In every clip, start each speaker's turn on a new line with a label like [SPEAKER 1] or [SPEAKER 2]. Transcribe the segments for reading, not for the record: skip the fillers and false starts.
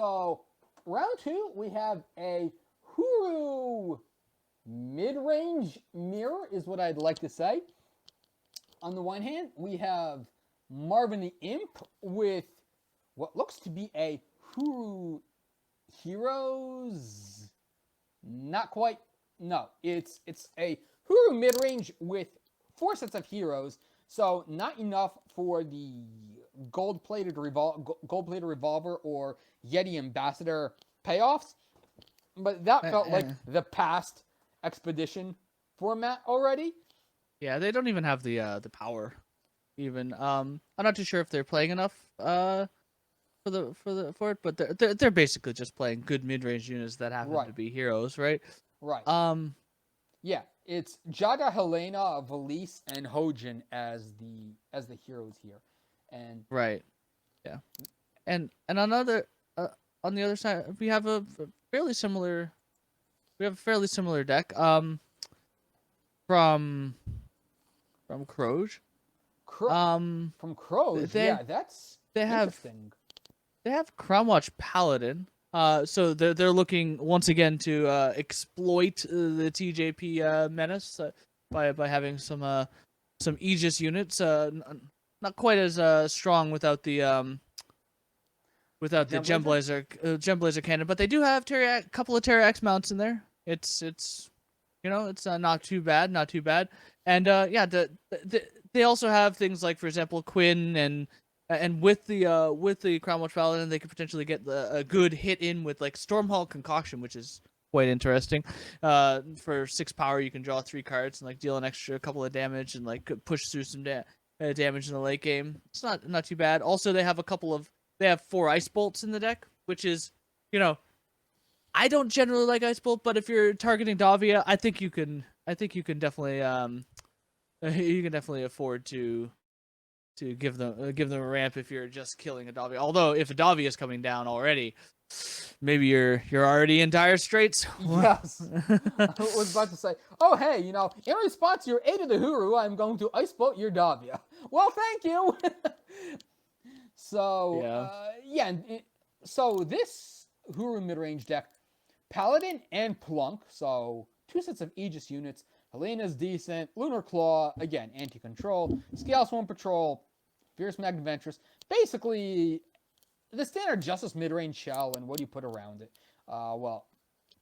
[SPEAKER 1] So, round two, we have a Huru mid-range mirror, is what I'd like to say. On the one hand, we have Marvin the Imp with what looks to be a Huru Heroes. Not quite. No, it's a Huru mid-range with four sets of heroes. So not enough for the gold-plated revolver or Yeti ambassador payoffs, but that felt like the past expedition format already.
[SPEAKER 2] Yeah, they don't even have the power. Even I'm not too sure if they're playing enough for it, but they're basically just playing good mid range units that happen to
[SPEAKER 1] Right,
[SPEAKER 2] be heroes, right?
[SPEAKER 1] right.
[SPEAKER 2] Um,
[SPEAKER 1] Yeah, it's Jaga, Helena, Valise, and Hojin as the heroes here, and
[SPEAKER 2] right, yeah, and on the other side we have a fairly similar deck from Kroge.
[SPEAKER 1] Cro-
[SPEAKER 2] Um,
[SPEAKER 1] from Kroge,
[SPEAKER 2] they
[SPEAKER 1] yeah, that's
[SPEAKER 2] they have
[SPEAKER 1] interesting.
[SPEAKER 2] Crown Watch Paladin. So they're looking once again to exploit the TJP menace by having some Aegis units. Not quite as strong without the
[SPEAKER 1] Gem Blazer?
[SPEAKER 2] Gem Blazer cannon, but they do have a couple of Terra X mounts in there. It's it's not too bad, not too bad. And yeah, they also have things like, for example, Quinn and with the Crown Watch Paladin, they could potentially get a good hit in with like Stormhawk Concoction, which is quite interesting. For 6 power, you can draw 3 cards and like deal an extra couple of damage and like push through some damage in the late game. It's not too bad. Also, they have 4 Ice Bolts in the deck, which is, you know, I don't generally like Ice Bolt, but if you're targeting Davia, I think you can definitely you can definitely afford to give them a ramp if you're just killing a Davia. Although if a Davia is coming down already, maybe you're already in dire straits.
[SPEAKER 1] Yes. I was about to say, oh, hey, in response to your aid of the Huru, I'm going to ice boat your Davia. Well, thank you. So,
[SPEAKER 2] Yeah.
[SPEAKER 1] yeah, so this Huru mid-range deck, Paladin and Plunk, so 2 sets of Aegis units. Helena's decent. Lunar Claw, again, anti-control. Scale Swarm Patrol, Fierce Magniventress. Basically, the standard Justice mid-range shell, and what do you put around it? Well,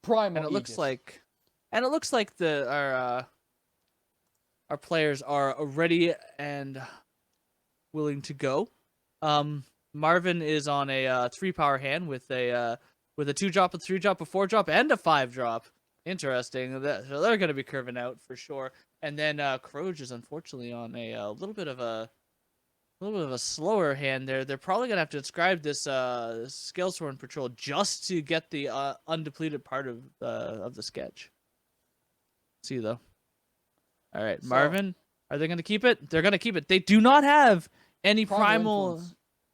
[SPEAKER 1] Primal
[SPEAKER 2] and it
[SPEAKER 1] Aegis.
[SPEAKER 2] looks like the our players are ready and willing to go. Marvin is on a 3-power hand with a 2-drop, a 3-drop, a 4-drop, and a 5-drop. Interesting. So they're going to be curving out for sure. And then Kroge is unfortunately on a little bit of a slower hand there. They're probably gonna have to inscribe this Scalesworn Patrol just to get the undepleted part of the sketch. See though. All right, Marvin. Are they gonna keep it? They're gonna keep it. They do not have any primal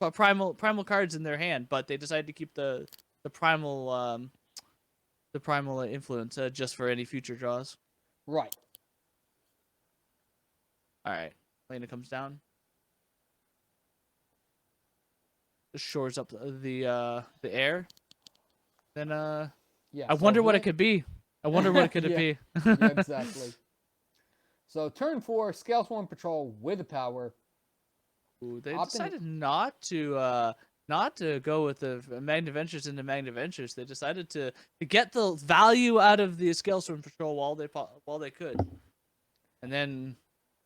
[SPEAKER 2] cards in their hand, but they decided to keep the primal influence just for any future draws.
[SPEAKER 1] Right.
[SPEAKER 2] All right, Lena comes down. Shores up the air. Then
[SPEAKER 1] yeah.
[SPEAKER 2] I wonder what it could be. I wonder what it could
[SPEAKER 1] yeah,
[SPEAKER 2] be.
[SPEAKER 1] yeah, exactly. So turn 4, Scale Swarm Patrol with a power.
[SPEAKER 2] Ooh, they decided not to go with the Magnaventures into Magnaventures. They decided to get the value out of the Scale Swarm Patrol while they could. And then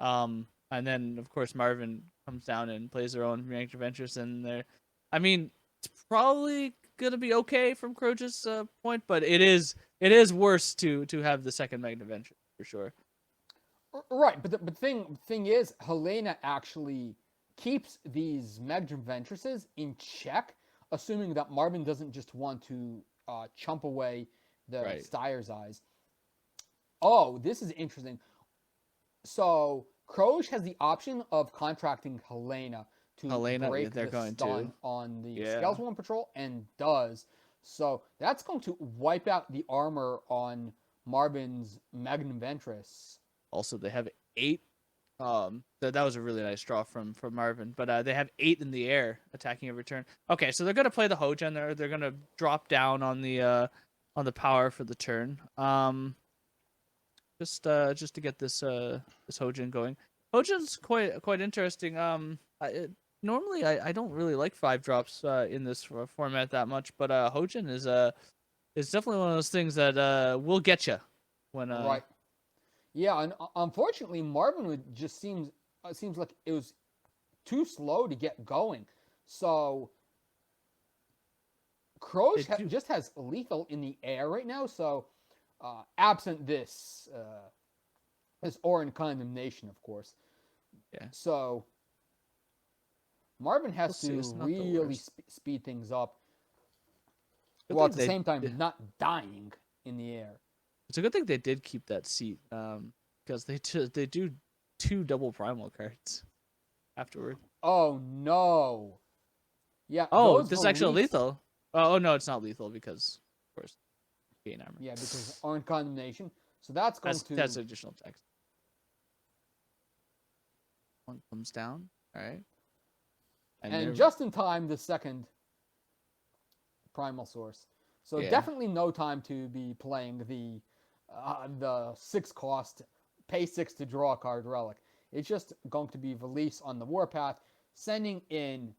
[SPEAKER 2] of course Marvin comes down and plays their own Magnaventures, and they're, I mean, it's probably gonna be okay from Kroge's point, but it is worse to have the second Magnaventure for sure.
[SPEAKER 1] Right, but the thing is, Helena actually keeps these Magnaventresses in check, assuming that Marvin doesn't just want to chump away the Steyer's eyes. Oh, this is interesting. So Kroge has the option of contracting Helena to break the stun on the Scalesworn Patrol, and does. So that's going to wipe out the armor on Marvin's Magnum Ventress.
[SPEAKER 2] Also, they have 8 That was a really nice draw from Marvin. But they have 8 in the air attacking every turn. Okay, so they're gonna play the Hojen. They're gonna drop down on the power for the turn. Just to get this Hojen going. Hojen's quite interesting. Normally I don't really like 5 drops in this format that much, but Hojen is definitely one of those things that will get you when
[SPEAKER 1] Right. Yeah, and unfortunately, Marvin just seems like it was too slow to get going. So Kroge just has lethal in the air right now. So absent this Orin condemnation, of course.
[SPEAKER 2] Yeah.
[SPEAKER 1] So Marvin has
[SPEAKER 2] We'll
[SPEAKER 1] to really speed things up,
[SPEAKER 2] Good
[SPEAKER 1] while
[SPEAKER 2] thing
[SPEAKER 1] at the same time not dying in the air.
[SPEAKER 2] It's a good thing they did keep that seat, because they do 2 double primal cards afterward.
[SPEAKER 1] Oh no! Yeah.
[SPEAKER 2] Oh, this is actually lethal. Oh no, it's not lethal because, of course, gain armor.
[SPEAKER 1] Yeah, because Orin condemnation. So that's
[SPEAKER 2] additional text. One comes down. All right.
[SPEAKER 1] And just in time, the second primal source. So definitely no time to be playing the 6 cost, pay 6 to draw a card relic. It's just going to be release on the warpath, sending in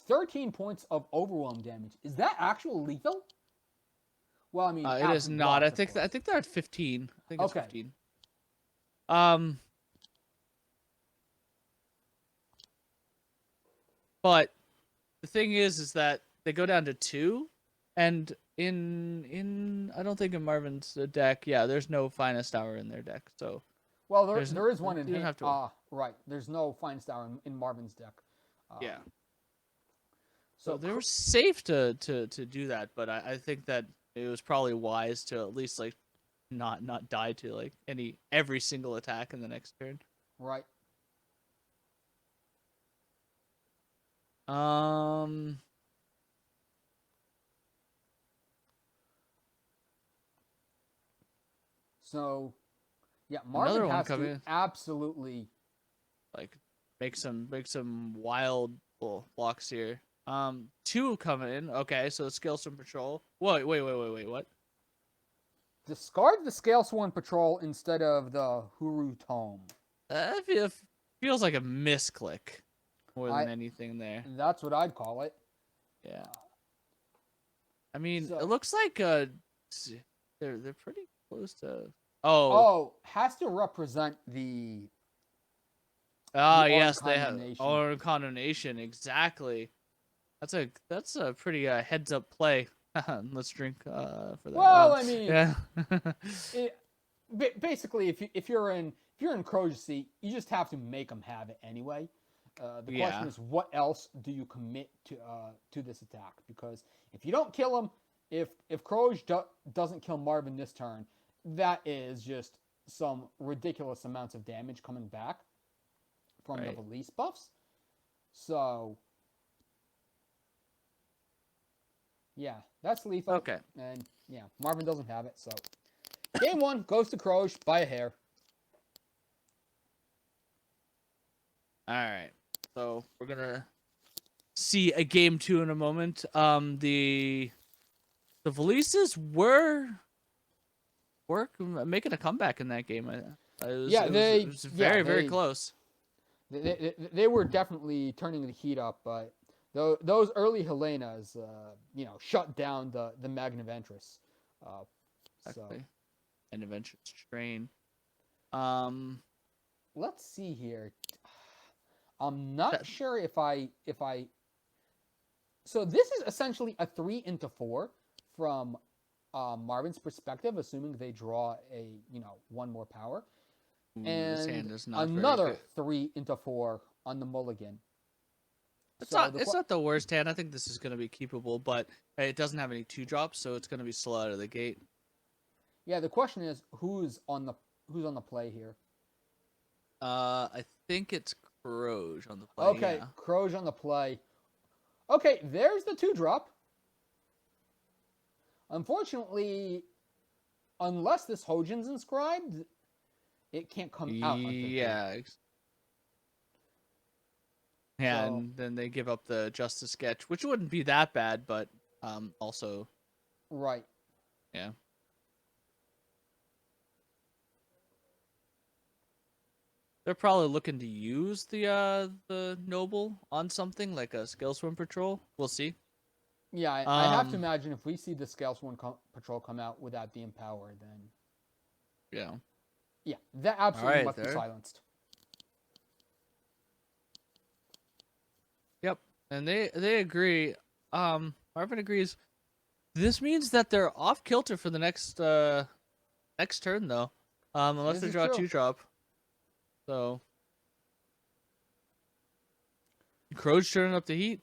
[SPEAKER 1] 13 points of overwhelm damage. Is that actual lethal? Well, I mean,
[SPEAKER 2] it is not. I think they're at 15. I think it's 15. But the thing is that they go down to 2, and in I don't think in Marvin's deck, there's no finest hour in their deck. So
[SPEAKER 1] well, there is one in
[SPEAKER 2] hand.
[SPEAKER 1] Right. There's no finest hour in Marvin's deck.
[SPEAKER 2] So they were safe to do that, but I think that it was probably wise to at least like not die to like every single attack in the next turn.
[SPEAKER 1] Right. So, yeah, Marvin has to absolutely
[SPEAKER 2] like make some wild blocks here. 2 coming in. Okay, so Scalesworn Patrol. Wait, what?
[SPEAKER 1] Discard the Scalesworn Patrol instead of the Huru Tome.
[SPEAKER 2] It feels like a misclick more than anything there.
[SPEAKER 1] That's what I'd call it.
[SPEAKER 2] Yeah. I mean, it looks like they're pretty close to.
[SPEAKER 1] Has to represent the.
[SPEAKER 2] Yes, they have Orin condemnation. Exactly. That's a pretty heads up play. Let's drink for that.
[SPEAKER 1] Well, I mean, basically, if you're in Kroge's seat, you just have to make them have it anyway. The question is, what else do you commit to this attack? Because if you don't kill him, if Kroge doesn't kill Marvin this turn, that is just some ridiculous amounts of damage coming back from the release buffs. So, yeah, that's lethal.
[SPEAKER 2] Okay.
[SPEAKER 1] And yeah, Marvin doesn't have it. So, game 1 goes to Kroge by a hair.
[SPEAKER 2] All right. So we're gonna see a game 2 in a moment. The Valises were making a comeback in that game. It was very close.
[SPEAKER 1] They were definitely turning the heat up, but those early Helenas, shut down the Magnaventris.
[SPEAKER 2] Exactly. And Adventure Strain.
[SPEAKER 1] Let's see here. I'm not sure if I. So this is essentially a 3 into 4 from Marvin's perspective, assuming they draw a 1 more power, and another 3 into 4 on the mulligan.
[SPEAKER 2] It's not the worst hand. I think this is going to be keepable, but it doesn't have any 2 drops, so it's going to be slow out of the gate.
[SPEAKER 1] Yeah, the question is who's on the play here.
[SPEAKER 2] I think it's Kroge on the play.
[SPEAKER 1] Okay, Kroge on the play. Okay, there's the 2 drop. Unfortunately, unless this Hojen's inscribed, it can't come out on 15.
[SPEAKER 2] Yeah. Yeah,
[SPEAKER 1] So
[SPEAKER 2] and then they give up the Justice sketch, which wouldn't be that bad, but also,
[SPEAKER 1] right.
[SPEAKER 2] yeah. They're probably looking to use the Noble on something like a Scale Swim Patrol. We'll see.
[SPEAKER 1] Yeah, I have to
[SPEAKER 2] Um,
[SPEAKER 1] imagine if we see the Scales One Patrol come out without the Empower, then
[SPEAKER 2] yeah.
[SPEAKER 1] yeah, that
[SPEAKER 2] All
[SPEAKER 1] absolutely
[SPEAKER 2] right,
[SPEAKER 1] must be
[SPEAKER 2] there.
[SPEAKER 1] silenced.
[SPEAKER 2] Yep, and they agree. Marvin agrees. This means that they're off kilter for the next turn though. Unless
[SPEAKER 1] This
[SPEAKER 2] they
[SPEAKER 1] is
[SPEAKER 2] draw
[SPEAKER 1] true.
[SPEAKER 2] 2-drop. So Kroge turning up the heat.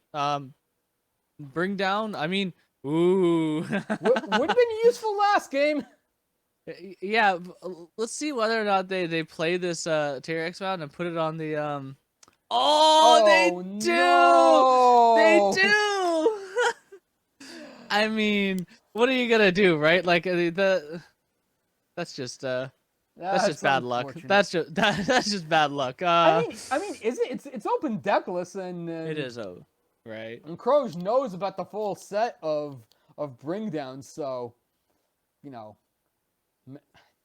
[SPEAKER 2] Bring down. I mean, ooh.
[SPEAKER 1] Would have been useful last game.
[SPEAKER 2] Yeah, let's see whether or not they play this T-Rex mount and put it on the Oh, they
[SPEAKER 1] Oh
[SPEAKER 2] do. They
[SPEAKER 1] no!
[SPEAKER 2] do. I mean, what are you gonna do, right? Like that's just
[SPEAKER 1] That's
[SPEAKER 2] bad luck.
[SPEAKER 1] unfortunate.
[SPEAKER 2] That's just bad luck.
[SPEAKER 1] I mean, is it? It's open deckless, and
[SPEAKER 2] It is right.
[SPEAKER 1] and Kroge knows about the full set of bring downs, so you know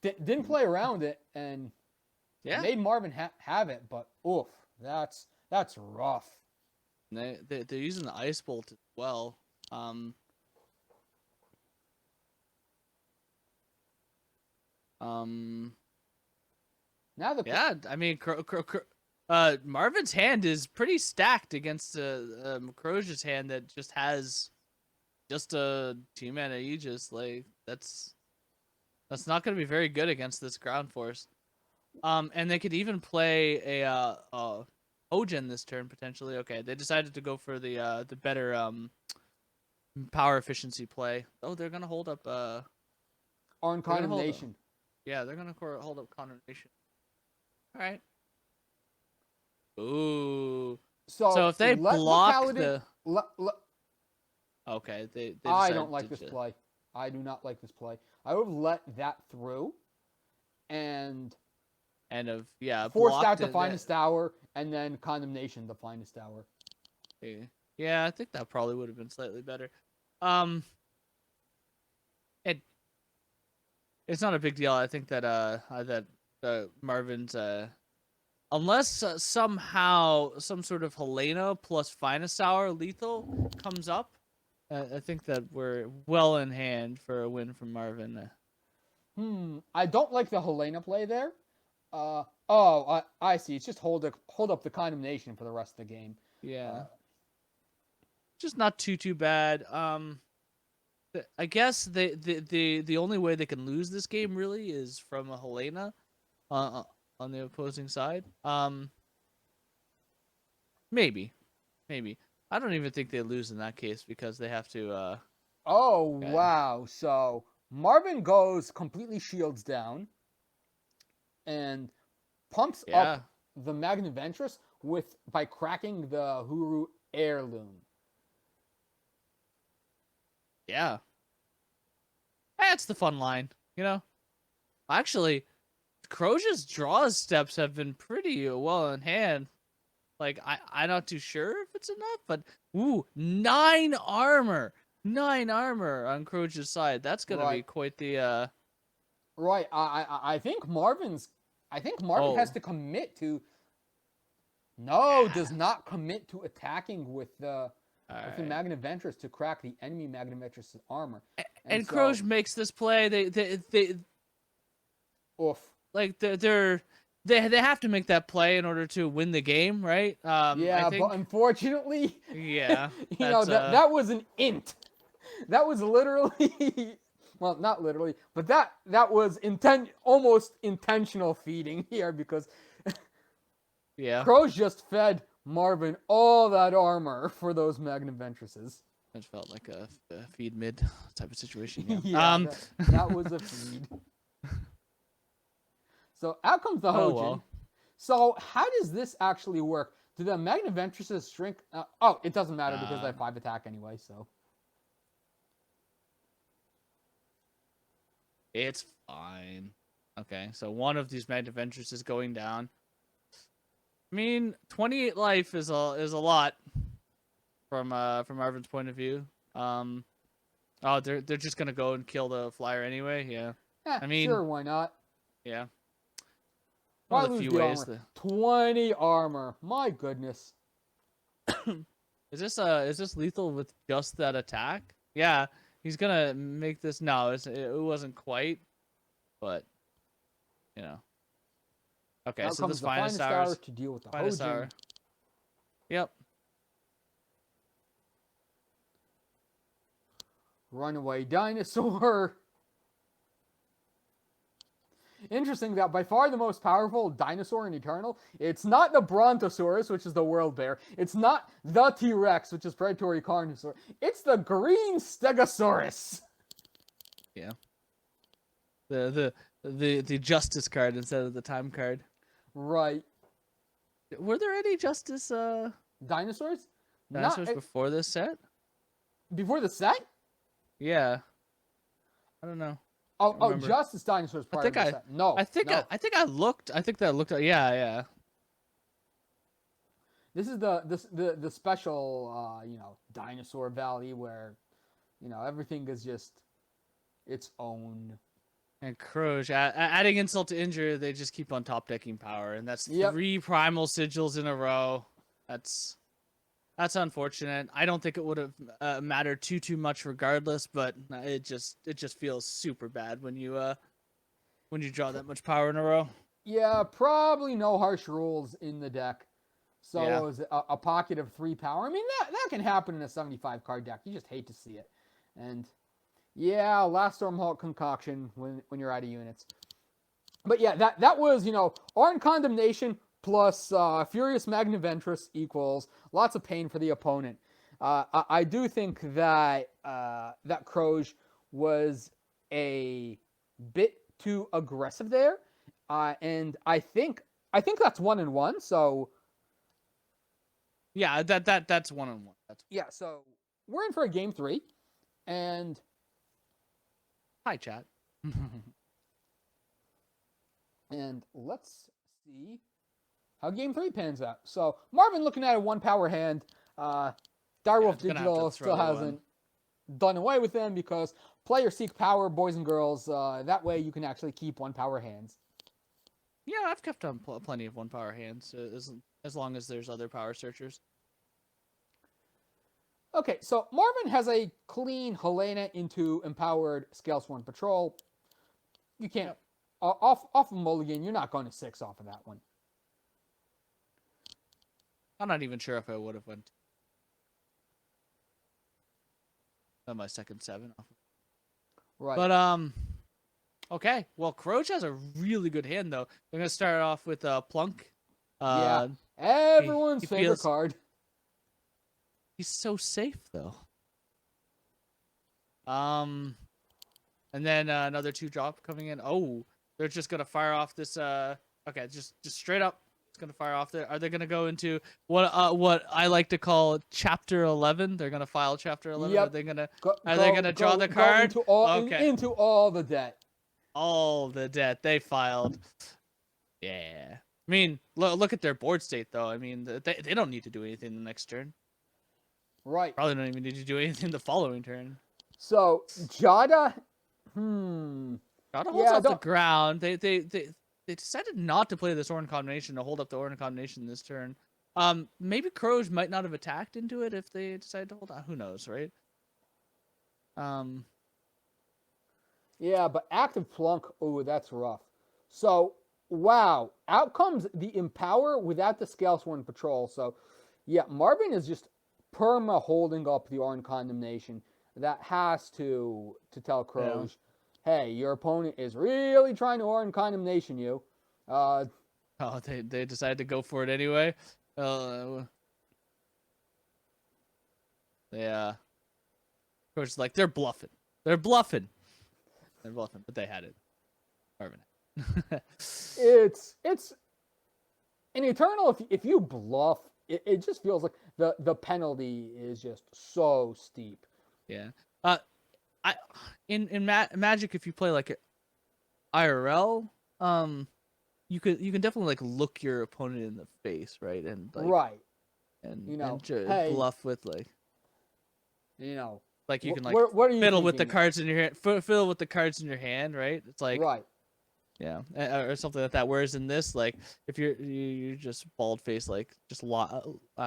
[SPEAKER 1] didn't play around it and
[SPEAKER 2] Yeah.
[SPEAKER 1] made Marvin have it. But oof, that's rough.
[SPEAKER 2] They're using the ice bolt as well. Um.
[SPEAKER 1] Now the
[SPEAKER 2] Yeah, I mean, Marvin's hand is pretty stacked against Kroge's hand that just has just a 2-mana Aegis. Like that's not going to be very good against this ground force. And they could even play a Ogen this turn potentially. Okay, they decided to go for the better power efficiency play. Oh, they're gonna hold up.
[SPEAKER 1] on
[SPEAKER 2] They're gonna hold up.
[SPEAKER 1] condemnation.
[SPEAKER 2] Yeah, they're gonna hold up condemnation. All right. Ooh. So
[SPEAKER 1] So
[SPEAKER 2] if they
[SPEAKER 1] let the
[SPEAKER 2] block
[SPEAKER 1] paladin.
[SPEAKER 2] okay, they
[SPEAKER 1] I
[SPEAKER 2] decided
[SPEAKER 1] don't like
[SPEAKER 2] to
[SPEAKER 1] this
[SPEAKER 2] just...
[SPEAKER 1] play. I do not like this play. I would have let that through, and
[SPEAKER 2] blocked
[SPEAKER 1] out the
[SPEAKER 2] it.
[SPEAKER 1] finest hour, and then condemnation the finest hour.
[SPEAKER 2] Yeah, I think that probably would have been slightly better. Um, it's not a big deal. I think that Marvin's unless somehow some sort of Helena plus finest hour lethal comes up, I think that we're well in hand for a win from Marvin.
[SPEAKER 1] I don't like the Helena play there. I see. It's just hold up the condemnation for the rest of the game.
[SPEAKER 2] Yeah. Just not too bad. I guess the only way they can lose this game really is from a Helena on the opposing side. Maybe. I don't even think they lose in that case because they have to
[SPEAKER 1] Oh
[SPEAKER 2] okay.
[SPEAKER 1] wow! So Marvin goes completely shields down, and pumps
[SPEAKER 2] Yeah.
[SPEAKER 1] up the Magniventress by cracking the Huru heirloom.
[SPEAKER 2] Yeah. That's the fun line, you know? Actually, Kroge's draw steps have been pretty well in hand. Like I'm not too sure if it's enough, but 9 armor. 9 armor on Kroge's side. That's gonna be
[SPEAKER 1] Right.
[SPEAKER 2] quite the
[SPEAKER 1] Right. I think Marvin's. I think Marvin has
[SPEAKER 2] oh.
[SPEAKER 1] to commit to. No, does not commit to attacking with the
[SPEAKER 2] Alright.
[SPEAKER 1] Magniventress to crack the enemy Magniventress' armor. And
[SPEAKER 2] And
[SPEAKER 1] so,
[SPEAKER 2] Kroge makes this play. They
[SPEAKER 1] oof.
[SPEAKER 2] like they have to make that play in order to win the game, right? I
[SPEAKER 1] Yeah, but
[SPEAKER 2] think
[SPEAKER 1] unfortunately,
[SPEAKER 2] yeah,
[SPEAKER 1] know
[SPEAKER 2] that's
[SPEAKER 1] that was an int. That was literally, well, not literally, but that was almost intentional feeding here because
[SPEAKER 2] yeah.
[SPEAKER 1] Crows just fed Marvin all that armor for those Magnaventresses.
[SPEAKER 2] It felt like a feed mid type of situation. Yeah.
[SPEAKER 1] Yeah, that was a feed. So out comes the
[SPEAKER 2] Oh
[SPEAKER 1] Hojin.
[SPEAKER 2] well.
[SPEAKER 1] So how does this actually work? Do the Magnaventresses shrink? It doesn't matter because they have 5 attack anyway, so.
[SPEAKER 2] It's fine. Okay, so one of these Magnet Ventures is going down. I mean, 28 life is a lot from Marvin's point of view. Oh, they're just gonna go and kill the flyer anyway. Yeah, I mean,
[SPEAKER 1] Sure, why not?
[SPEAKER 2] yeah.
[SPEAKER 1] Why
[SPEAKER 2] One of the
[SPEAKER 1] lose
[SPEAKER 2] few
[SPEAKER 1] the
[SPEAKER 2] ways.
[SPEAKER 1] armor? 20 armor. My goodness.
[SPEAKER 2] Is this lethal with just that attack? Yeah, he's gonna make this. No, it wasn't quite, but you know. Okay,
[SPEAKER 1] Now
[SPEAKER 2] so this
[SPEAKER 1] comes the
[SPEAKER 2] finest
[SPEAKER 1] finest hour
[SPEAKER 2] hours,
[SPEAKER 1] to deal with the
[SPEAKER 2] finest
[SPEAKER 1] Hojin.
[SPEAKER 2] hour. Yep.
[SPEAKER 1] Runaway dinosaur. Interesting that by far the most powerful dinosaur in Eternal, it's not the Brontosaurus, which is the world bear. It's not the T-Rex, which is predatory carnivore. It's the green Stegosaurus.
[SPEAKER 2] Yeah. The justice card instead of the time card.
[SPEAKER 1] Right.
[SPEAKER 2] Were there any justice
[SPEAKER 1] Dinosaurs?
[SPEAKER 2] dinosaurs
[SPEAKER 1] Not
[SPEAKER 2] before this set?
[SPEAKER 1] before the set?
[SPEAKER 2] Yeah. I don't know.
[SPEAKER 1] Oh,
[SPEAKER 2] Remember.
[SPEAKER 1] Justice dinosaurs prior to the set. No, no.
[SPEAKER 2] I think I looked. I think that I looked. Yeah, yeah.
[SPEAKER 1] This is the special dinosaur valley where everything is just its own.
[SPEAKER 2] And Kroge, adding insult to injury, they just keep on top decking power, and that's
[SPEAKER 1] Yep.
[SPEAKER 2] 3 primal sigils in a row. That's unfortunate. I don't think it would have mattered too much regardless, but it just feels super bad when you draw that much power in a row.
[SPEAKER 1] Yeah, probably no harsh rules in the deck. So
[SPEAKER 2] Yeah.
[SPEAKER 1] it was a pocket of 3 power. I mean, that can happen in a 75 card deck. You just hate to see it. And yeah, last Stormhawk concoction when you're out of units. But yeah, that was, Arn Condemnation plus Furious Magniventress equals lots of pain for the opponent. I do think that that Kroge was a bit too aggressive there, and I think that's 1-1. So
[SPEAKER 2] Yeah, that's 1-1. That's
[SPEAKER 1] yeah, so we're in for a game 3, and
[SPEAKER 2] hi chat.
[SPEAKER 1] and let's see how game 3 pans out. So Marvin looking at a 1 power hand. Direwolf Digital still hasn't done away with them because players seek power, boys and girls. That way you can actually keep 1 power hands.
[SPEAKER 2] Yeah, I've kept on plenty of 1 power hands as long as there's other power searchers.
[SPEAKER 1] Okay, so Marvin has a clean Helena into empowered Scalesworn Patrol. You can't off of Mulligan. You're not going to 6 off of that one.
[SPEAKER 2] I'm not even sure if I would have went on my second 7 off.
[SPEAKER 1] Right.
[SPEAKER 2] But okay. Well, Kroge has a really good hand though. They're gonna start off with Plunk.
[SPEAKER 1] Yeah. Everyone's
[SPEAKER 2] he
[SPEAKER 1] favorite
[SPEAKER 2] feels-
[SPEAKER 1] card.
[SPEAKER 2] He's so safe though. And then another 2 drop coming in. Oh, they're just gonna fire off this. Okay, just straight up. It's gonna fire off there. Are they gonna go into what I like to call Chapter 11? They're gonna file Chapter 11.
[SPEAKER 1] Yep.
[SPEAKER 2] Are they gonna
[SPEAKER 1] Go
[SPEAKER 2] draw the card?
[SPEAKER 1] into all,
[SPEAKER 2] Okay.
[SPEAKER 1] into all the debt.
[SPEAKER 2] All the debt they filed. Yeah. I mean, look at their board state though. I mean, they don't need to do anything the next turn.
[SPEAKER 1] Right.
[SPEAKER 2] Probably don't even need to do anything the following turn.
[SPEAKER 1] So Jada.
[SPEAKER 2] Jada holds
[SPEAKER 1] Yeah,
[SPEAKER 2] off the ground. They decided not to play this Orin combination to hold up the Orin combination this turn. Maybe Kroge might not have attacked into it if they decided to hold on. Who knows, right?
[SPEAKER 1] Yeah, but active Plunk. Oh, that's rough. So wow, out comes the Empower without the Scalesworn Patrol. So yeah, Marvin is just perma holding up the Arn Condemnation. That has to tell Kroge, hey, your opponent is really trying to Arn Condemnation you.
[SPEAKER 2] Oh, they decided to go for it anyway. Yeah. Kroge's like, they're bluffing. They're bluffing, but they had it. Marvin.
[SPEAKER 1] It's in Eternal. If you bluff, it just feels like the penalty is just so steep.
[SPEAKER 2] Yeah. In Magic, if you play like IRL, you can definitely like look your opponent in the face, right? And like
[SPEAKER 1] Right. You know, hey,
[SPEAKER 2] bluff with
[SPEAKER 1] you know,
[SPEAKER 2] like you can like
[SPEAKER 1] what are you
[SPEAKER 2] fiddle with the
[SPEAKER 1] thinking?
[SPEAKER 2] cards in your hand, fiddle with the cards in your hand, right? It's like
[SPEAKER 1] Right.
[SPEAKER 2] yeah, or something like that. Whereas in this, like if you're just bald faced, like just I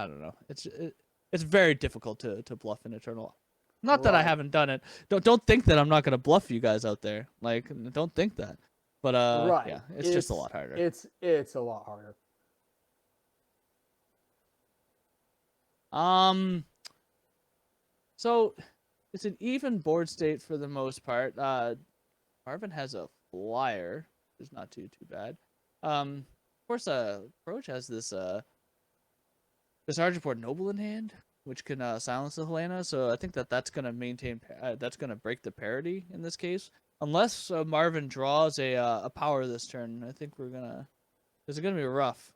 [SPEAKER 2] don't know. It's very difficult to bluff in Eternal. Not that I
[SPEAKER 1] Right.
[SPEAKER 2] haven't done it. Don't think that I'm not gonna bluff you guys out there. Like don't think that. But yeah,
[SPEAKER 1] Right.
[SPEAKER 2] it's just a lot harder.
[SPEAKER 1] It's a lot harder.
[SPEAKER 2] Um, so it's an even board state for the most part. Marvin has a flyer, which is not too bad. Of course, Kroge has this Argentport Noble in hand, which can silence the Helena. So I think that's gonna maintain. That's gonna break the parity in this case, unless Marvin draws a power this turn. I think we're gonna. This is gonna be rough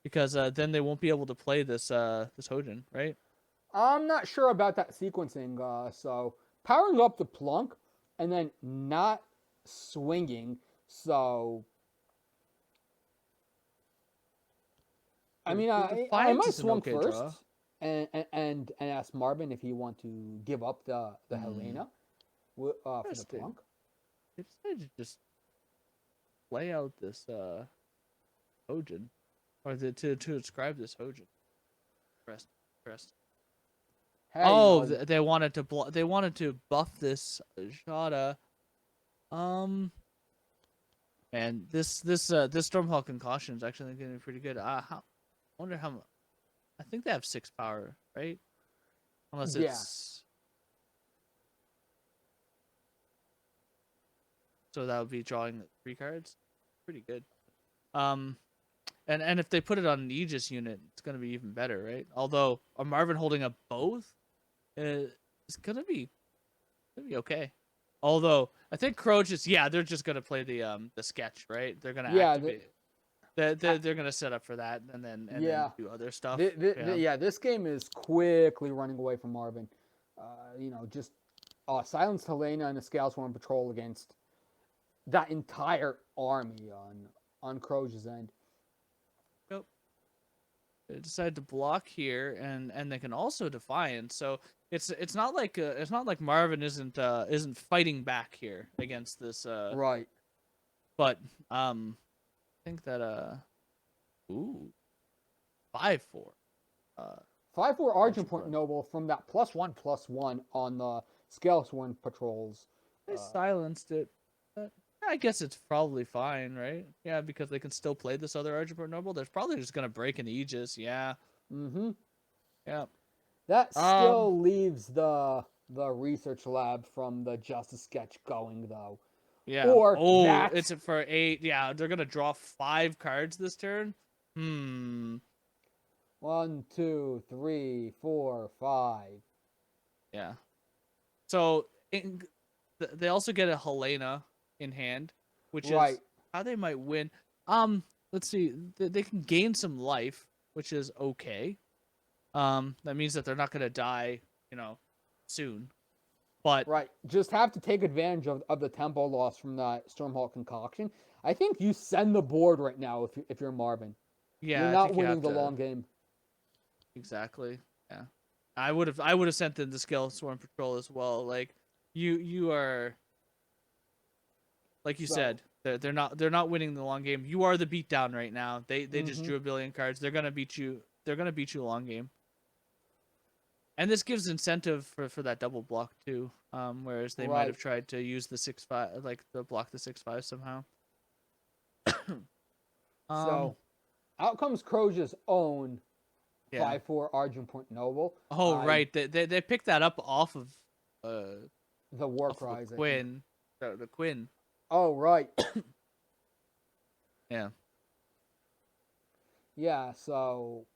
[SPEAKER 2] because then they won't be able to play this Hojin, right?
[SPEAKER 1] I'm not sure about that sequencing. So powering up the plunk and then not swinging. So I mean,
[SPEAKER 2] The
[SPEAKER 1] I
[SPEAKER 2] Defiance
[SPEAKER 1] might
[SPEAKER 2] is an
[SPEAKER 1] swung
[SPEAKER 2] okay draw.
[SPEAKER 1] first and ask Marvin if he want to give up the
[SPEAKER 2] Hmm.
[SPEAKER 1] Helena for the
[SPEAKER 2] Interesting.
[SPEAKER 1] plunk.
[SPEAKER 2] They decided to just lay out this Hojin, or to describe this Hojin. Rest, rest.
[SPEAKER 1] Hey,
[SPEAKER 2] Oh, they wanted to they wanted to buff this Jada. Um, and this Stormhawk concussion is actually going to be pretty good. Wonder how. I think they have 6 power, right? Unless
[SPEAKER 1] yeah.
[SPEAKER 2] it's so that would be drawing 3 cards. Pretty good. Um, and if they put it on an Aegis unit, it's gonna be even better, right? Although a Marvin holding up both is gonna be okay. Although I think Kroge is they're just gonna play the sketch, right? They're gonna
[SPEAKER 1] Yeah,
[SPEAKER 2] activate.
[SPEAKER 1] uh,
[SPEAKER 2] They're gonna set up for that and then
[SPEAKER 1] yeah.
[SPEAKER 2] do other stuff. Yeah.
[SPEAKER 1] Yeah, this game is quickly running away from Marvin. Just silenced Helena and the Scales were on patrol against that entire army on Croge's end.
[SPEAKER 2] Yep. They decide to block here, and they can also defiant. So it's not like Marvin isn't fighting back here against this.
[SPEAKER 1] Right.
[SPEAKER 2] But I think that ooh 5-4. Uh,
[SPEAKER 1] 5/4
[SPEAKER 2] Archer
[SPEAKER 1] Argent Point
[SPEAKER 2] Point.
[SPEAKER 1] Noble from that +1/+1 on the Scalesworn patrols.
[SPEAKER 2] They
[SPEAKER 1] Uh,
[SPEAKER 2] silenced it. But I guess it's probably fine, right? Yeah, because they can still play this other Archer Noble. They're probably just gonna break an Aegis. Yeah.
[SPEAKER 1] mm-hmm.
[SPEAKER 2] Yeah.
[SPEAKER 1] That
[SPEAKER 2] Um.
[SPEAKER 1] still leaves the research lab from the Justice sketch going though.
[SPEAKER 2] Yeah.
[SPEAKER 1] Or
[SPEAKER 2] Oh,
[SPEAKER 1] that
[SPEAKER 2] it's for 8. Yeah, they're gonna draw 5 cards this turn. Hmm.
[SPEAKER 1] 1, 2, 3, 4, 5.
[SPEAKER 2] Yeah. So they also get a Helena in hand, which
[SPEAKER 1] Right.
[SPEAKER 2] is how they might win. Let's see. They can gain some life, which is okay. That means that they're not gonna die, soon. But
[SPEAKER 1] Right. Just have to take advantage of the tempo loss from that Stormhawk concoction. I think you send the board right now if you're Marvin. You're
[SPEAKER 2] yeah, I
[SPEAKER 1] not
[SPEAKER 2] think you
[SPEAKER 1] winning
[SPEAKER 2] have
[SPEAKER 1] the
[SPEAKER 2] to
[SPEAKER 1] long game.
[SPEAKER 2] exactly. Yeah, I would have sent in the Scale Swarm Patrol as well. Like you are like you
[SPEAKER 1] So,
[SPEAKER 2] said, they're not winning the long game. You are the beatdown right now. They just
[SPEAKER 1] mm-hmm.
[SPEAKER 2] drew a billion cards. They're gonna beat you. They're gonna beat you a long game. And this gives incentive for that double block too. Whereas they might
[SPEAKER 1] Right.
[SPEAKER 2] have tried to use the 6/5, like to block the 6/5 somehow. um.
[SPEAKER 1] So, out comes Croge's own
[SPEAKER 2] Yeah.
[SPEAKER 1] 5/4 Argent Point Noble.
[SPEAKER 2] Oh right. They picked that up uh
[SPEAKER 1] The War
[SPEAKER 2] off of a
[SPEAKER 1] Cries, I think.
[SPEAKER 2] Quinn. The Quinn.
[SPEAKER 1] Oh, right.
[SPEAKER 2] Yeah.
[SPEAKER 1] Yeah, so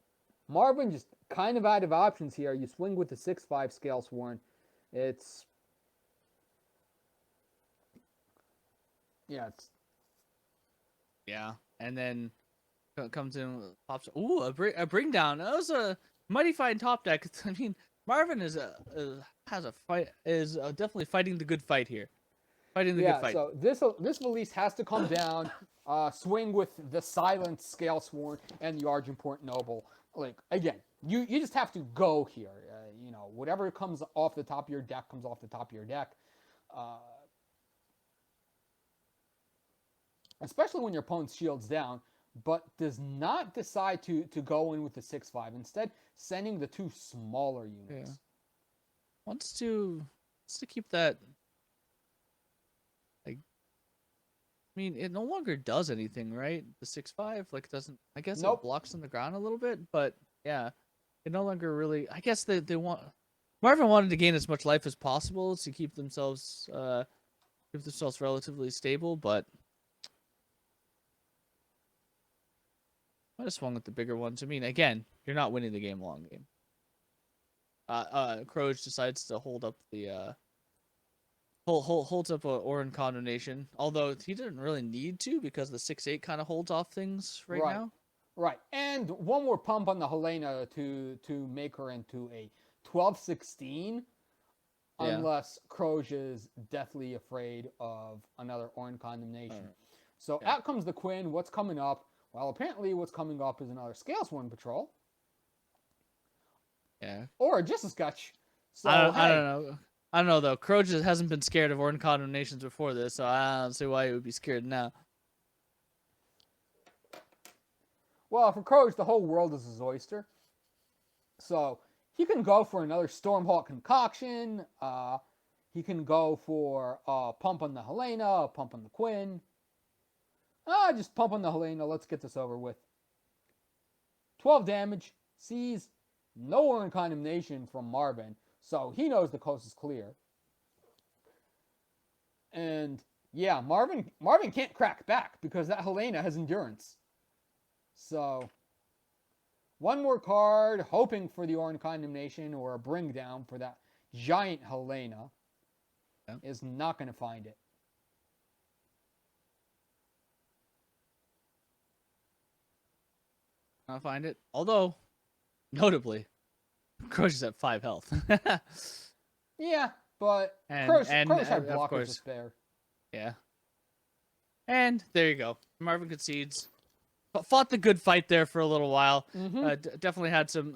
[SPEAKER 1] Marvin just kind of out of options here. You swing with the 6/5 Scale Sworn. It's yeah, it's
[SPEAKER 2] Yeah. And then comes in pops. Ooh, a bring down. That was a mighty fine top deck. I mean, Marvin has a fight is definitely fighting the good fight here. Fighting the good
[SPEAKER 1] Yeah,
[SPEAKER 2] fight.
[SPEAKER 1] so this release has to come down, swing with the Silent Scale Sworn and the Argenport Noble. Like again, you just have to go here. Whatever comes off the top of your deck comes off the top of your deck. Uh, Especially when your opponent's shields down, but does not decide to go in with the 6/5. Instead, sending the two smaller units.
[SPEAKER 2] Yeah. Wants to keep that. Like, I mean, it no longer does anything, right? The 6/5 like doesn't. I guess it
[SPEAKER 1] Nope.
[SPEAKER 2] blocks on the ground a little bit, but yeah, it no longer really. I guess they want. Marvin wanted to gain as much life as possible to keep themselves relatively stable, but might have swung with the bigger ones. I mean, again, you're not winning the game long game. Kroge decides to hold up the holds up a Orin Condemnation, although he didn't really need to because the 6/8 kind of holds off things right now.
[SPEAKER 1] Right, and one more pump on the Helena to make her into a 12/16, unless Kroge is deathly afraid of another Orin Condemnation. So out comes the Quinn. What's coming up? Well, apparently what's coming up is another Scalesworn patrol.
[SPEAKER 2] Yeah.
[SPEAKER 1] Or a Justice Sketch. So,
[SPEAKER 2] I don't know. I don't know, though. Kroge hasn't been scared of Orin Condemnations before this, so I don't see why he would be scared now.
[SPEAKER 1] Well, for Kroge, the whole world is his oyster. So he can go for another Stormhawk Concoction. He can go for a pump on the Helena, a pump on the Quinn. Just pump on the Helena. Let's get this over with. 12 damage. Sees no Orin Condemnation from Marvin. So he knows the coast is clear. And yeah, Marvin can't crack back because that Helena has endurance. So one more card, hoping for the Orin Condemnation or a bring down for that giant Helena. Is not going to find it.
[SPEAKER 2] I'll find it. Although, notably, Kroge is at 5 health.
[SPEAKER 1] Yeah, but Kroge had blockers to spare.
[SPEAKER 2] Yeah. And there you go. Marvin concedes. Fought the good fight there for a little while. Definitely had some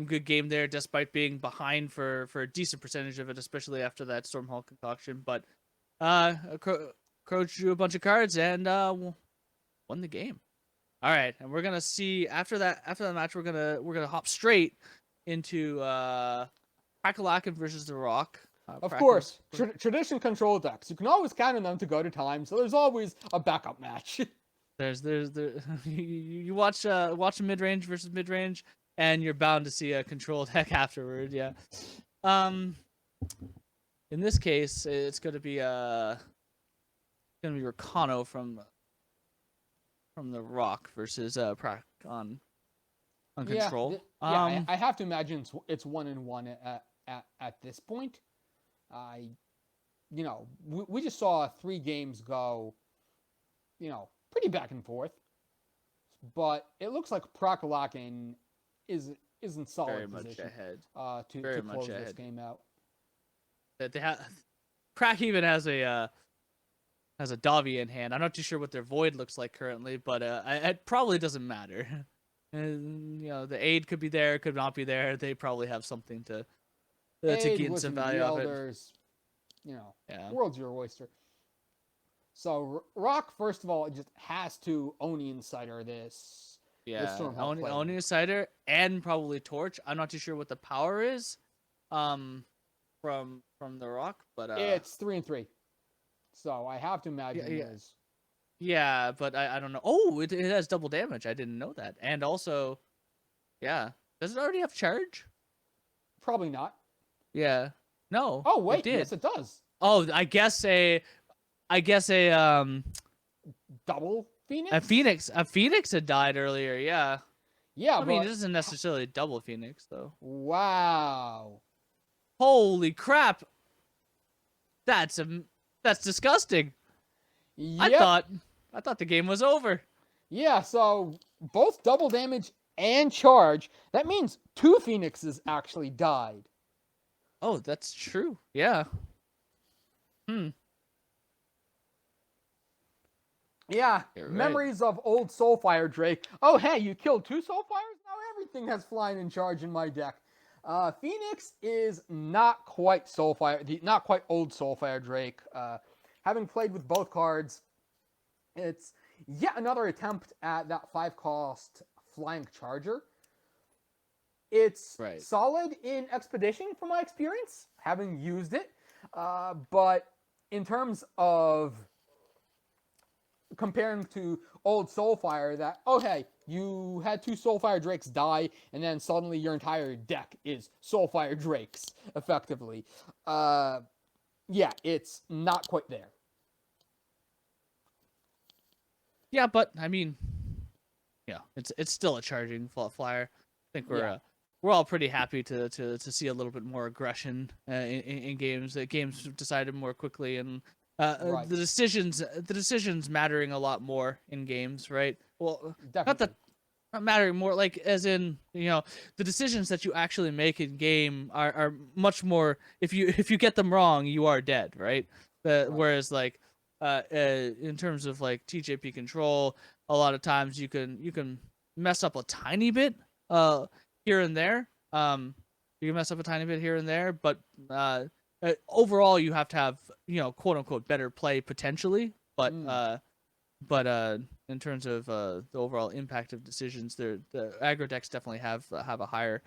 [SPEAKER 2] good game there, despite being behind for a decent percentage of it, especially after that Stormhawk concoction. But Kroge drew a bunch of cards and won the game. All right, and we're gonna see after that match, we're gonna hop straight into Crackalakin versus the Rock.
[SPEAKER 1] Of course, traditional control decks. You can always count on them to go to time, so there's always a backup match.
[SPEAKER 2] You watch a mid range versus mid range, and you're bound to see a control deck afterward. Yeah. In this case, it's gonna be Rakano from the Rock versus Prac on control.
[SPEAKER 1] I have to imagine it's 1-1 at this point. We just saw 3 games go, pretty back and forth, but it looks like Prakalakin is in solid position
[SPEAKER 2] ahead.
[SPEAKER 1] To close this game out.
[SPEAKER 2] That they have Crack even has a Davi in hand. I'm not too sure what their Void looks like currently, but it probably doesn't matter. And the aid could be there, could not be there. They probably have something to gain some value of it.
[SPEAKER 1] World's your oyster. So Rock, first of all, just has to Oni Insider this.
[SPEAKER 2] Yeah, Oni Insider and probably Torch. I'm not too sure what the power is, from the Rock, but
[SPEAKER 1] it's 3/3. So I have to imagine it is.
[SPEAKER 2] Yeah, but I don't know. Oh, it has double damage. I didn't know that. And also, yeah, does it already have charge?
[SPEAKER 1] Probably not.
[SPEAKER 2] Yeah. No.
[SPEAKER 1] Oh wait, yes it does.
[SPEAKER 2] Oh, I guess a
[SPEAKER 1] double Phoenix?
[SPEAKER 2] A Phoenix had died earlier, yeah.
[SPEAKER 1] Yeah,
[SPEAKER 2] I mean, it isn't necessarily double Phoenix though.
[SPEAKER 1] Wow.
[SPEAKER 2] Holy crap. That's disgusting.
[SPEAKER 1] Yep.
[SPEAKER 2] I thought the game was over.
[SPEAKER 1] Yeah, so both double damage and charge. That means 2 Phoenixes actually died.
[SPEAKER 2] Oh, that's true. Yeah.
[SPEAKER 1] Yeah,
[SPEAKER 2] You're right.
[SPEAKER 1] memories of old Soulfire Drake. Oh, hey, you killed 2 Soulfires? Now everything has flying in charge in my deck. Phoenix is not quite not quite old Soulfire Drake. Having played with both cards, it's yet another attempt at that 5 cost flying charger. It's
[SPEAKER 2] Right.
[SPEAKER 1] solid in Expedition from my experience, having used it. But in terms of comparing to old Soulfire, that, oh hey, you had 2 Soulfire Drakes die, and then suddenly your entire deck is Soulfire Drakes, effectively. Yeah, it's not quite there.
[SPEAKER 2] Yeah, but I mean, yeah, it's still a charging flyer. I think
[SPEAKER 1] Yeah,
[SPEAKER 2] we're all pretty happy to see a little bit more aggression in games. That games decided more quickly, and
[SPEAKER 1] right.
[SPEAKER 2] the decisions mattering a lot more in games, right? Well, not that
[SPEAKER 1] Definitely.
[SPEAKER 2] not mattering more, like as in, the decisions that you actually make in game are much more. If you get them wrong, you are dead, right?
[SPEAKER 1] Right.
[SPEAKER 2] Whereas like in terms of like TJP control, a lot of times you can mess up a tiny bit here and there. You can mess up a tiny bit here and there, but overall you have to have, quote unquote, better play potentially. But
[SPEAKER 1] Mm.
[SPEAKER 2] in terms of the overall impact of decisions, the aggro decks definitely have a higher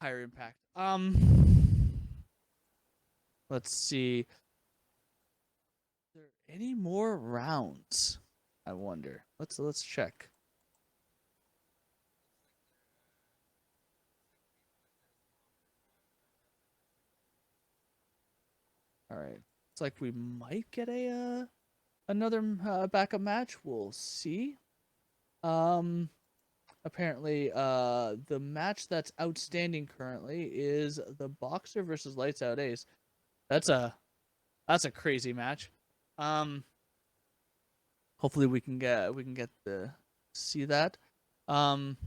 [SPEAKER 2] impact. Let's see. Are there any more rounds? I wonder. Let's check. All right. It's like we might get a another backup match. We'll see. Um, Apparently, the match that's outstanding currently is the Boxer versus Lights Out Ace. That's a that's a crazy match. Um, Hopefully we can get the see that. Um,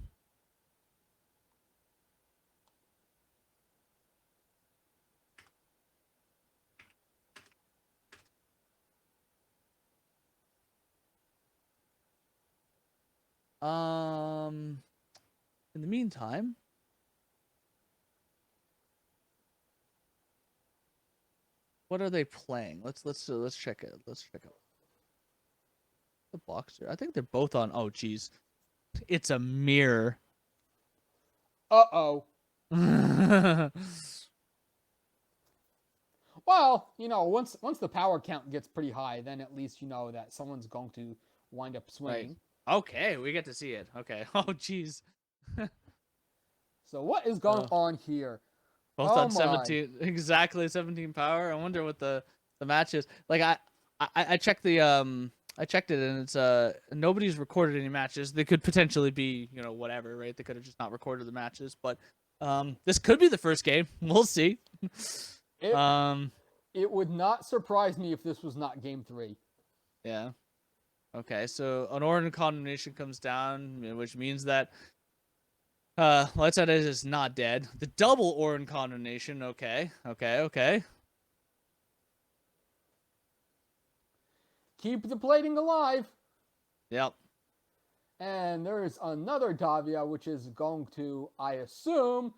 [SPEAKER 2] um, in the meantime, what are they playing? Let's check it. Let's check out the Boxer. I think they're both on. Oh, geez, it's a mirror.
[SPEAKER 1] Uh-oh.
[SPEAKER 2] Yeah,
[SPEAKER 1] Well, once the power count gets pretty high, then at least you know that someone's going to wind up
[SPEAKER 2] right.
[SPEAKER 1] swinging.
[SPEAKER 2] Okay, we get to see it. Okay. Oh, jeez.
[SPEAKER 1] So what is going
[SPEAKER 2] So
[SPEAKER 1] on here?
[SPEAKER 2] both
[SPEAKER 1] Oh
[SPEAKER 2] on
[SPEAKER 1] my.
[SPEAKER 2] 17, exactly 17 power. I wonder what the match is. Like I checked I checked it, and it's nobody's recorded any matches. They could potentially be, whatever, right? They could have just not recorded the matches, but this could be the first game. We'll see.
[SPEAKER 1] It
[SPEAKER 2] Um
[SPEAKER 1] it would not surprise me if this was not game 3.
[SPEAKER 2] yeah. Okay, so an Order Condemnation comes down, which means that Lights Out is not dead. The double Orin Condemnation, okay.
[SPEAKER 1] Keep the plating alive.
[SPEAKER 2] Yep.
[SPEAKER 1] And there's another Davia, which is going to, I assume.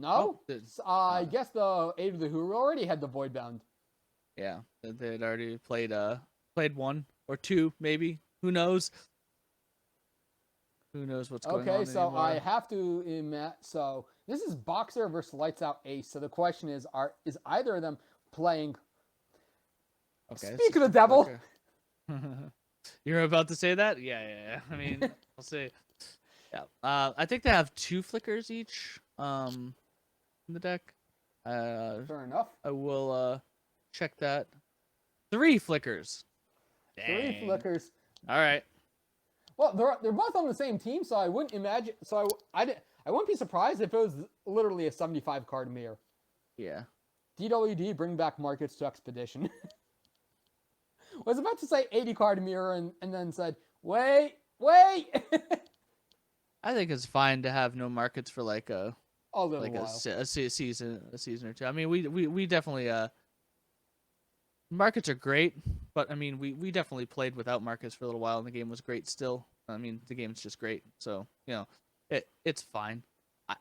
[SPEAKER 2] Oh,
[SPEAKER 1] No? I guess the Aid of the Huru already had the Voidbound.
[SPEAKER 2] yeah. They had already played one or two, maybe. Who knows? Who knows what's going
[SPEAKER 1] Okay,
[SPEAKER 2] on
[SPEAKER 1] so I
[SPEAKER 2] anymore?
[SPEAKER 1] have to admit, so this is Boxer versus Lights Out Ace. So the question is either of them playing?
[SPEAKER 2] Okay,
[SPEAKER 1] Speak of the devil.
[SPEAKER 2] You're about to say that? Yeah. I mean, we'll see. Yeah. I think they have 2 flickers each. In the deck.
[SPEAKER 1] Fair enough.
[SPEAKER 2] I will check that. 3 flickers.
[SPEAKER 1] 3
[SPEAKER 2] Dang.
[SPEAKER 1] flickers.
[SPEAKER 2] All right.
[SPEAKER 1] Well, they're both on the same team, so I wouldn't imagine. So I wouldn't be surprised if it was literally a 75 card mirror.
[SPEAKER 2] Yeah.
[SPEAKER 1] DWD bring back markets to Expedition. Was about to say 80 card mirror and then said, wait.
[SPEAKER 2] I think it's fine to have no markets for like a
[SPEAKER 1] A little
[SPEAKER 2] like a,
[SPEAKER 1] while.
[SPEAKER 2] season or two. I mean, we definitely markets are great, But I mean, we definitely played without markets for a little while, and the game was great still. I mean, the game's just great, so it's fine.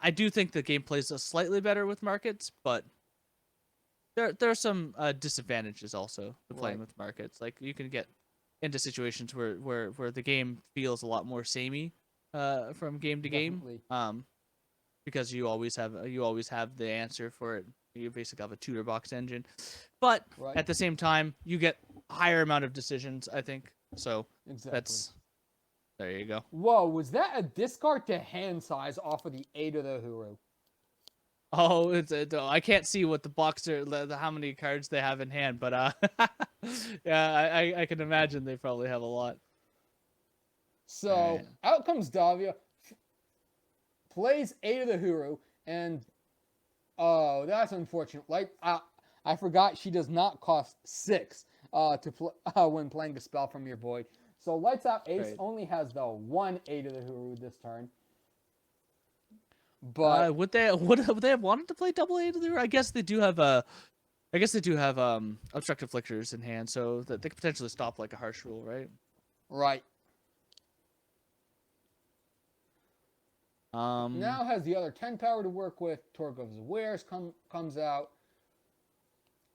[SPEAKER 2] I do think the game plays slightly better with markets, but there are some disadvantages also to playing
[SPEAKER 1] Right.
[SPEAKER 2] with markets. Like you can get into situations where the game feels a lot more samey from game to game.
[SPEAKER 1] Definitely.
[SPEAKER 2] Because you always have the answer for it. You basically have a tutor box engine, but
[SPEAKER 1] Right.
[SPEAKER 2] at the same time, you get a higher amount of decisions. I think so.
[SPEAKER 1] Exactly.
[SPEAKER 2] That's there. You go.
[SPEAKER 1] Whoa, was that a discard to hand size off of the 8 of the Huru?
[SPEAKER 2] Oh, I can't see what the boxer how many cards they have in hand, but yeah, I can imagine they probably have a lot.
[SPEAKER 1] So,
[SPEAKER 2] Alright.
[SPEAKER 1] out comes Davia, plays 8 of the Huru, and oh, that's unfortunate. Like, I forgot she does not cost 6 when playing a spell from your void. So, Lights Out Ace
[SPEAKER 2] Right.
[SPEAKER 1] only has the 1 8 of the Huru this turn. But
[SPEAKER 2] Would they have wanted to play double A to the? I guess they do have obstructive flictors in hand, so that they could potentially stop like a harsh rule, right?
[SPEAKER 1] right.
[SPEAKER 2] Um,
[SPEAKER 1] Now has the other 10 power to work with. Torque of Wares comes out.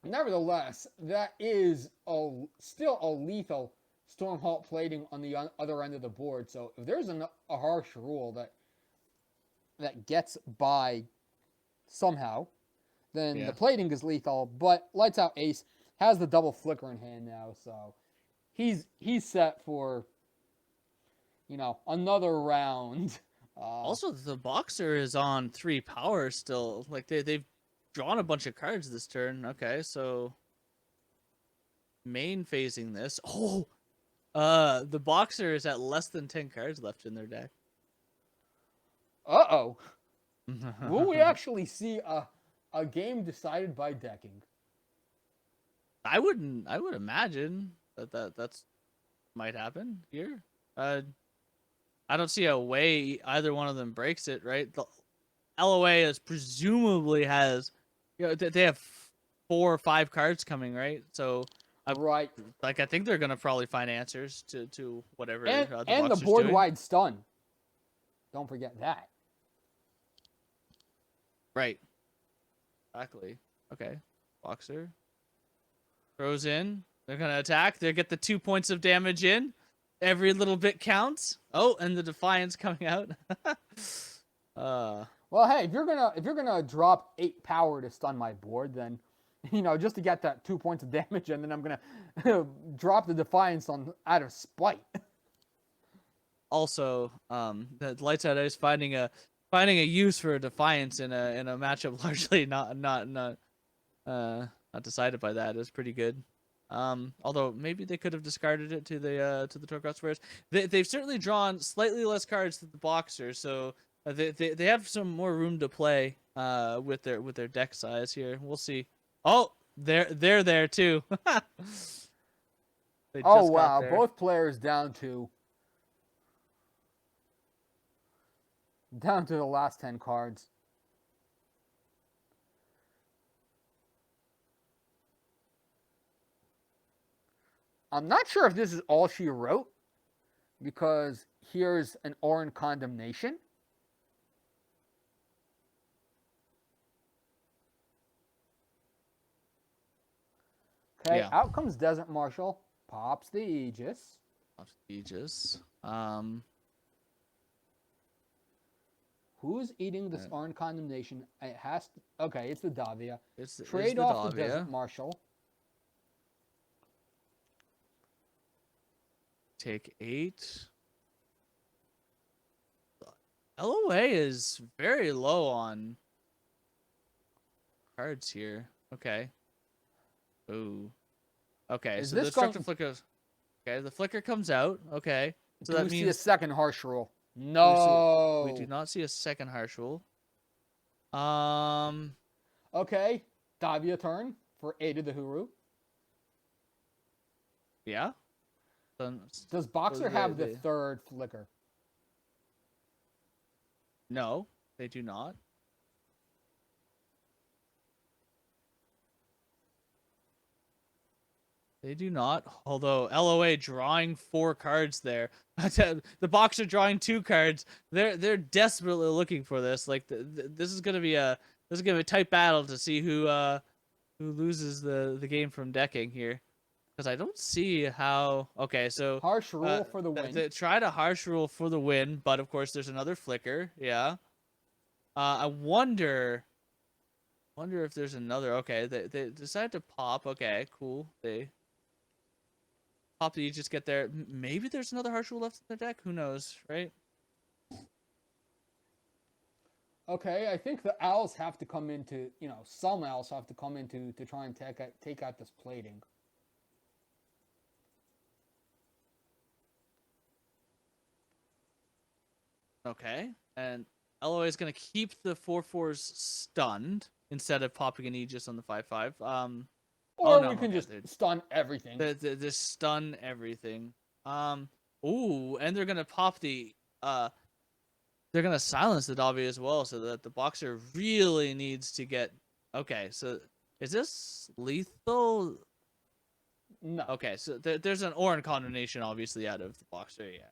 [SPEAKER 1] Nevertheless, that is still a lethal Stormhawk plating on the other end of the board. So if there's a harsh rule that gets by somehow, then
[SPEAKER 2] yeah.
[SPEAKER 1] the plating is lethal. But Lights Out Ace has the double flicker in hand now, so he's set for another round.
[SPEAKER 2] Also, the boxer is on 3 power still. Like they've drawn a bunch of cards this turn. Okay, so main phasing this. Oh, the boxer is at less than 10 cards left in their deck.
[SPEAKER 1] Uh-oh. Will we actually see a game decided by decking?
[SPEAKER 2] I would imagine that's might happen here. I don't see a way either one of them breaks it, right? The LOA is presumably has, they have 4 or 5 cards coming, right? So,
[SPEAKER 1] Right.
[SPEAKER 2] I think they're gonna probably find answers to whatever
[SPEAKER 1] And
[SPEAKER 2] the
[SPEAKER 1] the
[SPEAKER 2] boxer's
[SPEAKER 1] board
[SPEAKER 2] doing.
[SPEAKER 1] wide stun. Don't forget that.
[SPEAKER 2] Right. Exactly. Okay. Boxer throws in. They're gonna attack. They get the 2 points of damage in. Every little bit counts. Oh, and the Defiance coming out.
[SPEAKER 1] Well, hey, if you're gonna drop 8 power to stun my board, then just to get that 2 points of damage, and then I'm gonna drop the Defiance out of spite.
[SPEAKER 2] Also, the Lights Out is finding a use for a Defiance in a matchup largely not decided by that is pretty good. Although maybe they could have discarded it to the Torgrots Wares. They've certainly drawn slightly less cards than the Boxer, so they have some more room to play with their deck size here. We'll see. Oh, they're there too. They
[SPEAKER 1] Oh
[SPEAKER 2] just got
[SPEAKER 1] wow,
[SPEAKER 2] there.
[SPEAKER 1] both players down to the last 10 cards. I'm not sure if this is all she wrote, because here's an Orin Condemnation. Okay,
[SPEAKER 2] Yeah.
[SPEAKER 1] out comes Desert Marshal, pops the Aegis.
[SPEAKER 2] Aegis.
[SPEAKER 1] Who's eating this Orin Condemnation? It has to, okay, it's the Davia.
[SPEAKER 2] It's
[SPEAKER 1] Trade
[SPEAKER 2] the
[SPEAKER 1] off the
[SPEAKER 2] Davia.
[SPEAKER 1] Desert Marshal.
[SPEAKER 2] Take 8. LOA is very low on cards here. Okay. Ooh. Okay,
[SPEAKER 1] Is
[SPEAKER 2] so the
[SPEAKER 1] this
[SPEAKER 2] destructive flicker. Okay, the flicker comes out. Okay, so
[SPEAKER 1] Do
[SPEAKER 2] that
[SPEAKER 1] we see a
[SPEAKER 2] means
[SPEAKER 1] second harsh rule?
[SPEAKER 2] we
[SPEAKER 1] No.
[SPEAKER 2] do not see a second harsh rule.
[SPEAKER 1] Okay, Davia turn for 8 of the Huru.
[SPEAKER 2] Yeah. Then,
[SPEAKER 1] Does Boxer have the
[SPEAKER 2] they-
[SPEAKER 1] third flicker?
[SPEAKER 2] No, they do not. They do not. Although LOA drawing 4 cards there. The Boxer drawing 2 cards. They're desperately looking for this. Like this is gonna be a tight battle to see who loses the game from decking here. Because I don't see how. Okay, so
[SPEAKER 1] Harsh rule for the win.
[SPEAKER 2] They tried a harsh rule for the win, but of course there's another flicker. Yeah. I wonder if there's another. Okay, they decided to pop. Okay, cool. They pop. You just get there. Maybe there's another harsh rule left in their deck. Who knows, right?
[SPEAKER 1] Okay, I think the owls have to come into, some owls have to come into to try and take out this plating.
[SPEAKER 2] Okay, and LOA is gonna keep the 4/4s stunned instead of popping an Aegis on the 5/5.
[SPEAKER 1] Or we can just stun everything.
[SPEAKER 2] The stun everything. Ooh, and they're gonna pop the they're gonna silence the Dobby as well, so that the Boxer really needs to get. Okay, so is this lethal?
[SPEAKER 1] No.
[SPEAKER 2] Okay, so there's an Orin condemnation obviously out of the Boxer, yeah.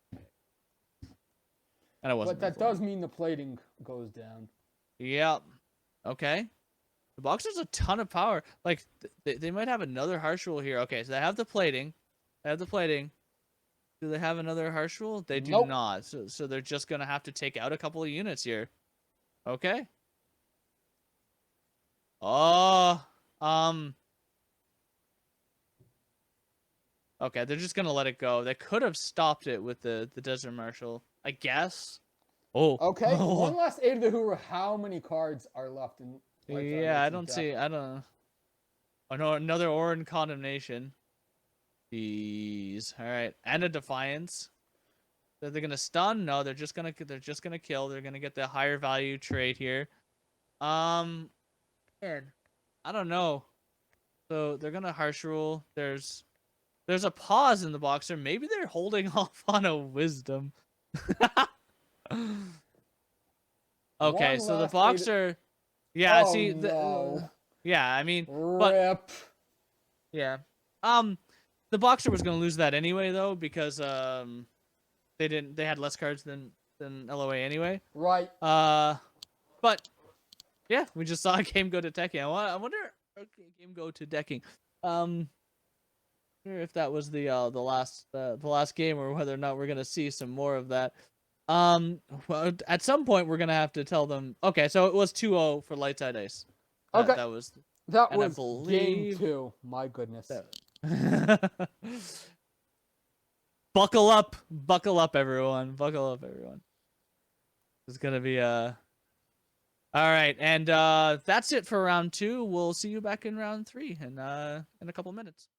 [SPEAKER 2] And it wasn't.
[SPEAKER 1] But that does mean the plating goes down.
[SPEAKER 2] Yep. Okay. The Boxer's a ton of power. Like they might have another harsh rule here. Okay, so they have the plating. Do they have another harsh rule? They do not. So they're just gonna have to take out a couple of units here. Okay. Oh, okay, they're just gonna let it go. They could have stopped it with the Desert Marshal, I guess. Oh.
[SPEAKER 1] Okay. One last Aid of the Hoover. How many cards are left in?
[SPEAKER 2] Yeah, I don't see. I don't. Oh no, another Orin condemnation. Jeez. All right, and a Defiance. They're gonna stun? No, they're just gonna kill. They're gonna get the higher value trade here. Man, I don't know. So they're gonna harsh rule. There's a pause in the Boxer. Maybe they're holding off on a Wisdom. Okay, so the Boxer. Yeah, see, yeah, I mean,
[SPEAKER 1] Rip.
[SPEAKER 2] Yeah, the Boxer was gonna lose that anyway though because they had less cards than LOA anyway.
[SPEAKER 1] Right.
[SPEAKER 2] But yeah, we just saw a game go to decking. I wonder. Okay, game go to decking. Wonder if that was the last game or whether or not we're gonna see some more of that. Well, at some point we're gonna have to tell them. Okay, so it was 2-0 for Light Side Ice.
[SPEAKER 1] Okay,
[SPEAKER 2] that was
[SPEAKER 1] game 2. My goodness.
[SPEAKER 2] Buckle up, everyone. It's gonna be all right, and that's it for round 2. We'll see you back in round 3 in a couple minutes.